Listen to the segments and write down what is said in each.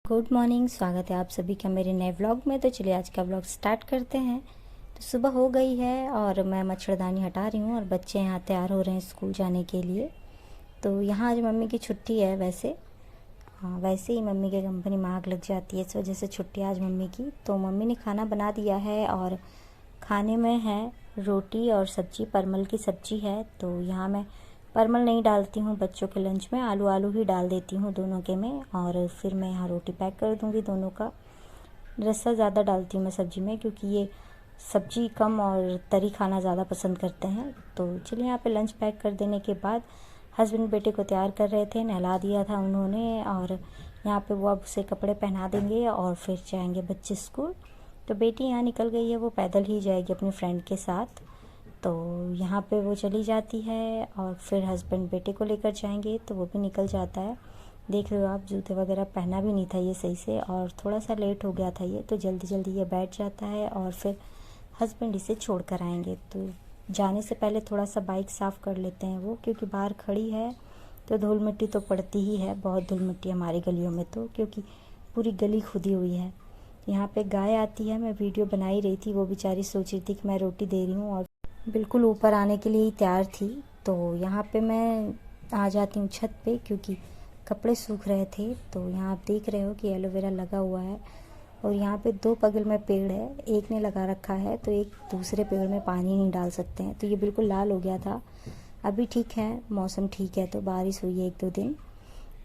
Good morning. स्वागत है आप सभी का मेरे नए व्लॉग में। तो चलिए आज का व्लॉग स्टार्ट करते हैं। तो सुबह हो गई है और मैं मच्छरदानी हटा रही हूँ और बच्चे यहाँ तैयार हो रहे हैं स्कूल जाने के लिए। तो यहाँ आज मम्मी की छुट्टी है। वैसे ही मम्मी के कंपनी में आग लग जाती है, इस वजह से छुट्टी आज मम्मी की। तो मम्मी ने खाना बना दिया है और खाने में है रोटी और सब्जी, परमल की सब्जी है। तो यहाँ मैं परमल नहीं डालती हूँ बच्चों के लंच में, आलू ही डाल देती हूँ दोनों के में। और फिर मैं यहाँ रोटी पैक कर दूँगी दोनों का। रस्सा ज़्यादा डालती हूँ मैं सब्ज़ी में, क्योंकि ये सब्ज़ी कम और तरी खाना ज़्यादा पसंद करते हैं। तो चलिए यहाँ पे लंच पैक कर देने के बाद हस्बैंड बेटे को तैयार कर रहे थे, नहला दिया था उन्होंने। और यहाँ पे वो अब उसे कपड़े पहना देंगे और फिर जाएंगे बच्चे स्कूल। तो बेटी यहाँ निकल गई है, वो पैदल ही जाएगी अपनी फ्रेंड के साथ। तो यहाँ पे वो चली जाती है और फिर हस्बैंड बेटे को लेकर जाएंगे, तो वो भी निकल जाता है। देख रहे हो आप, जूते वगैरह पहना भी नहीं था ये सही से, और थोड़ा सा लेट हो गया था ये, तो जल्दी जल्दी ये बैठ जाता है और फिर हस्बैंड इसे छोड़ कर आएंगे। तो जाने से पहले थोड़ा सा बाइक साफ़ कर लेते हैं वो, क्योंकि बाहर खड़ी है तो धूल मिट्टी तो पड़ती ही है। बहुत धूल मिट्टी हमारी गलियों में, तो क्योंकि पूरी गली खुदी हुई है। यहाँ पे गाय आती है, मैं वीडियो बना ही रही थी, वो बेचारी सोच रही थी कि मैं रोटी दे रही हूँ और बिल्कुल ऊपर आने के लिए ही तैयार थी। तो यहाँ पे मैं आ जाती हूँ छत पे, क्योंकि कपड़े सूख रहे थे। तो यहाँ आप देख रहे हो कि एलोवेरा लगा हुआ है और यहाँ पे 2 बगल में पेड़ है, एक ने लगा रखा है तो एक दूसरे पेड़ में पानी नहीं डाल सकते हैं। तो ये बिल्कुल लाल हो गया था, अभी ठीक है, मौसम ठीक है। तो बारिश हुई है 1-2 दिन।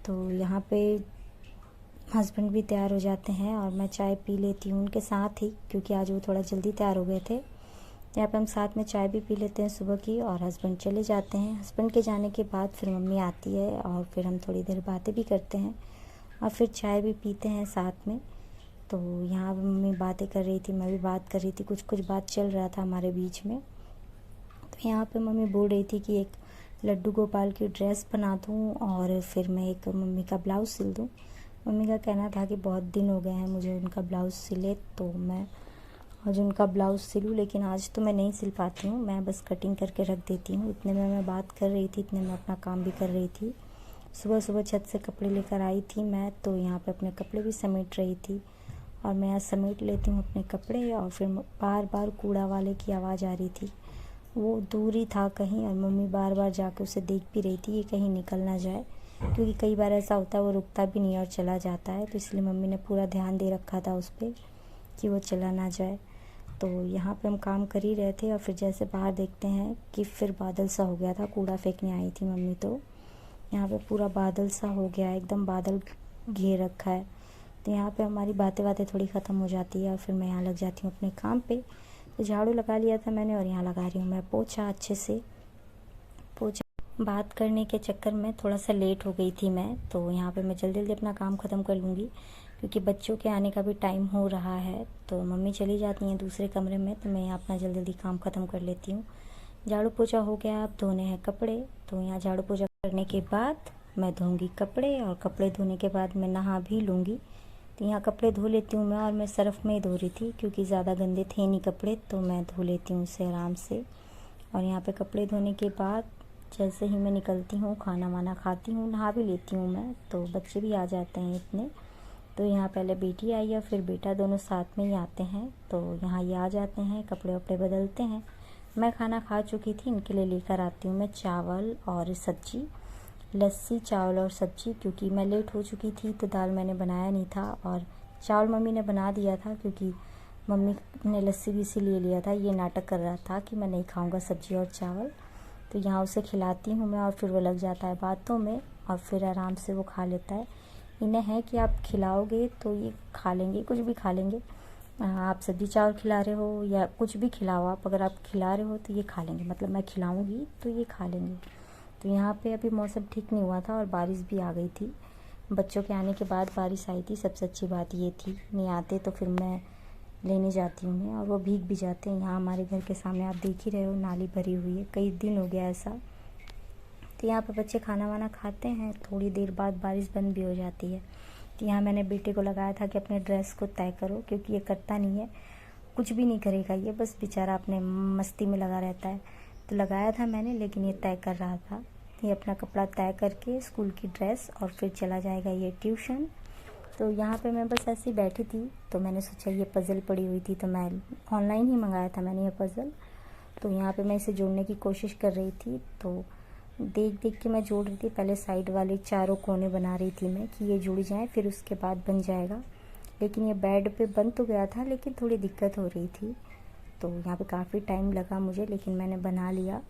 तो यहाँ पे हस्बैंड भी तैयार हो जाते हैं और मैं चाय पी लेती हूँ उनके साथ ही, क्योंकि आज वो थोड़ा जल्दी तैयार हो गए थे। यहाँ पे हम साथ में चाय भी पी लेते हैं सुबह की, और हस्बैंड चले जाते हैं। हस्बैंड के जाने के बाद फिर मम्मी आती है और फिर हम थोड़ी देर बातें भी करते हैं और फिर चाय भी पीते हैं साथ में। तो यहाँ मम्मी बातें कर रही थी, मैं भी बात कर रही थी, कुछ कुछ बात चल रहा था हमारे बीच में। तो यहाँ पे मम्मी बोल रही थी कि एक लड्डू गोपाल की ड्रेस बना दूँ और फिर मैं एक मम्मी का ब्लाउज़ सिल दूँ। मम्मी का कहना था कि बहुत दिन हो गए हैं मुझे उनका ब्लाउज़ सिले, तो मैं आज उनका ब्लाउज़ सिलूँ, लेकिन आज तो मैं नहीं सिल पाती हूँ, मैं बस कटिंग करके रख देती हूँ। इतने में मैं बात कर रही थी, इतने में अपना काम भी कर रही थी। सुबह सुबह छत से कपड़े लेकर आई थी मैं, तो यहाँ पे अपने कपड़े भी समेट रही थी। और मैं यहाँ समेट लेती हूँ अपने कपड़े और फिर बार बार कूड़ा वाले की आवाज़ आ रही थी। वो दूर ही था कहीं और मम्मी बार बार जाकर उसे देख भी रही थी, ये कहीं निकल ना जाए, क्योंकि कई बार ऐसा होता है वो रुकता भी नहीं और चला जाता है। तो इसलिए मम्मी ने पूरा ध्यान दे रखा था उस पर कि वो चला ना जाए। तो यहाँ पे हम काम कर ही रहे थे और फिर जैसे बाहर देखते हैं कि फिर बादल सा हो गया था, कूड़ा फेंकने आई थी मम्मी, तो यहाँ पे पूरा बादल सा हो गया है, एकदम बादल घेर रखा है। तो यहाँ पे हमारी बातें थोड़ी ख़त्म हो जाती है और फिर मैं यहाँ लग जाती हूँ अपने काम पे। तो झाड़ू लगा लिया था मैंने और यहाँ लगा रही हूँ मैं पोछा, अच्छे से पोछा। बात करने के चक्कर में थोड़ा सा लेट हो गई थी मैं, तो यहाँ पे मैं जल्दी जल्दी अपना काम ख़त्म कर लूँगी, क्योंकि बच्चों के आने का भी टाइम हो रहा है। तो मम्मी चली जाती हैं दूसरे कमरे में, तो मैं यहाँ अपना जल्दी जल्दी काम ख़त्म कर लेती हूँ। झाड़ू पोछा हो गया, अब धोने हैं कपड़े। तो यहाँ झाड़ू पोछा करने के बाद मैं धोऊँगी कपड़े, और कपड़े धोने के बाद मैं नहा भी लूँगी। तो यहाँ कपड़े धो लेती हूँ मैं, और मैं सर्फ़ में ही धो रही थी क्योंकि ज़्यादा गंदे थे नहीं कपड़े, तो मैं धो लेती हूँ उसे आराम से। और यहाँ पे कपड़े धोने के बाद जैसे ही मैं निकलती हूँ, खाना वाना खाती हूँ, नहा भी लेती हूँ मैं, तो बच्चे भी आ जाते हैं इतने। तो यहाँ पहले बेटी आई और फिर बेटा, दोनों साथ में ही आते हैं। तो यहाँ ये आ जाते हैं, कपड़े वपड़े बदलते हैं। मैं खाना खा चुकी थी, इनके लिए लेकर आती हूँ मैं चावल और सब्ज़ी, लस्सी, चावल और सब्ज़ी, क्योंकि मैं लेट हो चुकी थी तो दाल मैंने बनाया नहीं था और चावल मम्मी ने बना दिया था, क्योंकि मम्मी ने लस्सी भी इसीलिए लिया था, ये नाटक कर रहा था कि मैं नहीं खाऊंगा सब्ज़ी और चावल। तो यहाँ उसे खिलाती हूँ मैं और फिर वो लग जाता है बातों में और फिर आराम से वो खा लेता है। इन्हें है कि आप खिलाओगे तो ये खा लेंगे, कुछ भी खा लेंगे। आप सब्ज़ी चावल खिला रहे हो या कुछ भी खिलाओ आप, अगर आप खिला रहे हो तो ये खा लेंगे, मतलब मैं खिलाऊंगी तो ये खा लेंगे। तो यहाँ पे अभी मौसम ठीक नहीं हुआ था और बारिश भी आ गई थी। बच्चों के आने के बाद बारिश आई थी, सबसे अच्छी बात ये थी। नहीं आते तो फिर मैं लेने जाती हूँ और वो भीग भी जाते हैं। यहाँ हमारे घर के सामने आप देख ही रहे हो, नाली भरी हुई है, कई दिन हो गया ऐसा। तो यहाँ पे बच्चे खाना वाना खाते हैं, थोड़ी देर बाद बारिश बंद भी हो जाती है। तो यहाँ मैंने बेटे को लगाया था कि अपने ड्रेस को तय करो, क्योंकि ये करता नहीं है, कुछ भी नहीं करेगा ये, बस बेचारा अपने मस्ती में लगा रहता है। तो लगाया था मैंने, लेकिन ये तय कर रहा था। ये अपना कपड़ा तय करके स्कूल की ड्रेस, और फिर चला जाएगा ये ट्यूशन। तो यहाँ पे मैं बस ऐसे ही बैठी थी, तो मैंने सोचा ये पज़ल पड़ी हुई थी, तो मैं ऑनलाइन ही मंगाया था मैंने ये पज़ल। तो यहाँ पे मैं इसे जोड़ने की कोशिश कर रही थी, तो देख देख के मैं जोड़ रही थी। पहले साइड वाले चारों कोने बना रही थी मैं कि ये जुड़ जाए, फिर उसके बाद बन जाएगा। लेकिन ये बेड पे बन तो गया था, लेकिन थोड़ी दिक्कत हो रही थी। तो यहाँ पे काफ़ी टाइम लगा मुझे, लेकिन मैंने बना लिया।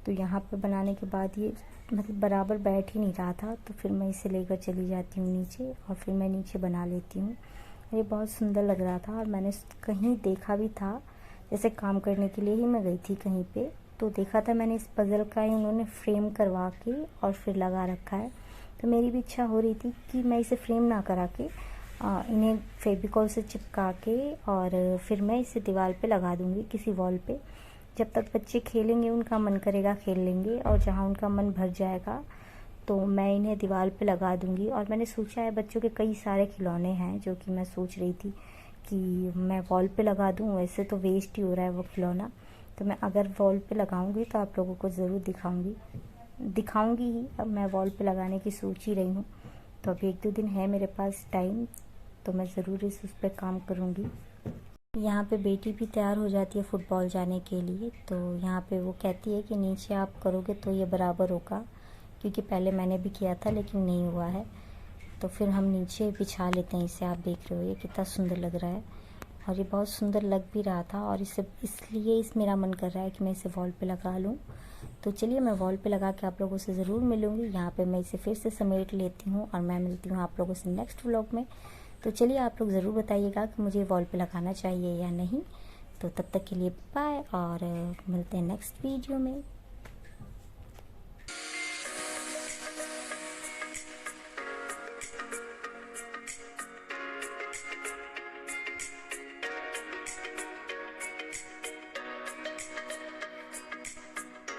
तो यहाँ पे बनाने के बाद ये मतलब बराबर बैठ ही नहीं रहा था, तो फिर मैं इसे लेकर चली जाती हूँ नीचे, और फिर मैं नीचे बना लेती हूँ। ये बहुत सुंदर लग रहा था, और मैंने कहीं देखा भी था, जैसे काम करने के लिए ही मैं गई थी कहीं पे, तो देखा था मैंने इस पज़ल का ही उन्होंने फ्रेम करवा के और फिर लगा रखा है। तो मेरी भी इच्छा हो रही थी कि मैं इसे फ्रेम ना करा के इन्हें फेविकॉल से चिपका के और फिर मैं इसे दीवार पे लगा दूँगी किसी वॉल पे। जब तक बच्चे खेलेंगे, उनका मन करेगा खेल लेंगे, और जहाँ उनका मन भर जाएगा तो मैं इन्हें दीवार पे लगा दूँगी। और मैंने सोचा है, बच्चों के कई सारे खिलौने हैं जो कि मैं सोच रही थी कि मैं वॉल पे लगा दूँ। वैसे तो वेस्ट ही हो रहा है वो खिलौना, तो मैं अगर वॉल पे लगाऊँगी तो आप लोगों को ज़रूर दिखाऊँगी ही। अब मैं वॉल पे लगाने की सोच ही रही हूँ, तो अभी 1-2 दिन है मेरे पास टाइम, तो मैं ज़रूर उस पर काम करूँगी। यहाँ पे बेटी भी तैयार हो जाती है फुटबॉल जाने के लिए, तो यहाँ पे वो कहती है कि नीचे आप करोगे तो ये बराबर होगा, क्योंकि पहले मैंने भी किया था लेकिन नहीं हुआ है। तो फिर हम नीचे बिछा लेते हैं इसे। आप देख रहे हो ये कितना सुंदर लग रहा है, और ये बहुत सुंदर लग भी रहा था, और इसलिए मेरा मन कर रहा है कि मैं इसे वॉल पे लगा लूँ। तो चलिए मैं वॉल पे लगा के आप लोगों से ज़रूर मिलूँगी। यहाँ पे मैं इसे फिर से समेट लेती हूँ, और मैं मिलती हूँ आप लोगों से नेक्स्ट व्लॉग में। तो चलिए आप लोग ज़रूर बताइएगा कि मुझे वॉल पे लगाना चाहिए या नहीं। तो तब तक के लिए बाय, और मिलते हैं नेक्स्ट वीडियो में।